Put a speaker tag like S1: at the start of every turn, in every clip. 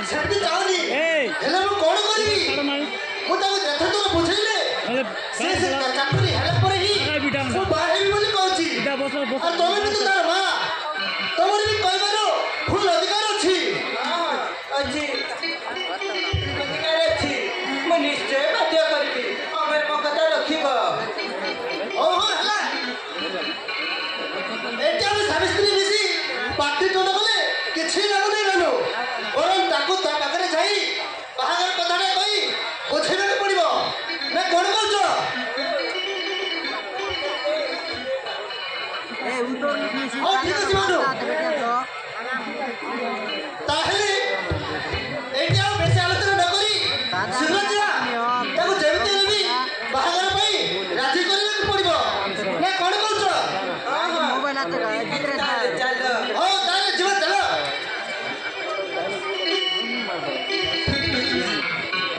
S1: ସେମିତି ଚାହୁଁନି ହେଲେ ମୁଁ କ'ଣ କରିବି ମୁଁ ତାକୁ ଯେତେ ଥର ବୁଝେଇଲେ ସେ ଚାକିରି ହେଲା ପରେ ହିଁ ମୁଁ ବାହା ହେବି ବୋଲି କହୁଛି ଆଉ ତମେ ବି ତ ତାର ମା ତମର ବି କହିବାର ଭୁଲ ଅଧିକାର ଅଛି
S2: ମୁଁ ନିଶ୍ଚୟ ବାଧ୍ୟ କରିବି ତମେ ମୋ କଥା ରଖିବ
S1: ଓହୋ ହେଲା ଏଠି ଆମେ ସ୍ୱାମୀ ସ୍ତ୍ରୀ ମିଶି ପାଟି ତୁଣ୍ଡ କଲେ କିଛି ଲାଭ ନାହିଁ ମାନୁ ବରଂ ତାକୁ ତା ପାଖରେ ଯାଇ ବାହାଘର କଥାଟା କହି ବୁଝେଇବାକୁ ପଡ଼ିବ ନା କ'ଣ କହୁଛ ହଉ ଠିକ ଅଛି ମାନୁ ତାହେଲେ ଏଇଠି ଆଉ ବେଶୀ ଆଲୋଚନା ନ କରି ଶୀଘ୍ର ଯିବା ତାକୁ ଯେମିତି ହେଲେ ବି ବାହାଘର ପାଇଁ ରାଜି କରିବାକୁ ପଡ଼ିବ ନା କ'ଣ କହୁଛ
S2: ଚାଲ
S1: ହଉ ତାହେଲେ ଯିବା ଚାଲ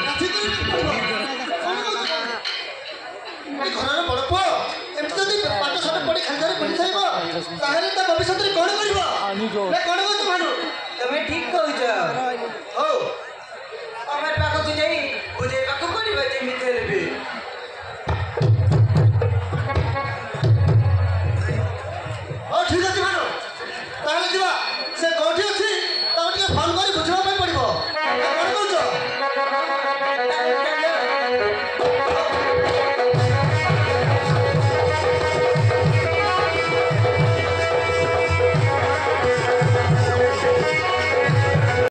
S1: ରାଜି କରିବାକୁ ପଡ଼ିବ ଏ ଘରର ବଡ଼ ପୁଅ ଏମିତି ଯଦି ପାଠ ସାଠ ପଢ଼ି ଖାଲିଧାରେ ବୁଲିଥାଇବ ତାହେଲେ ତା ଭବିଷ୍ୟତରେ କ'ଣ କରିବ ନା କ'ଣ କହୁଛ ମାନୁ
S2: ତମେ ଠିକ କହୁଛ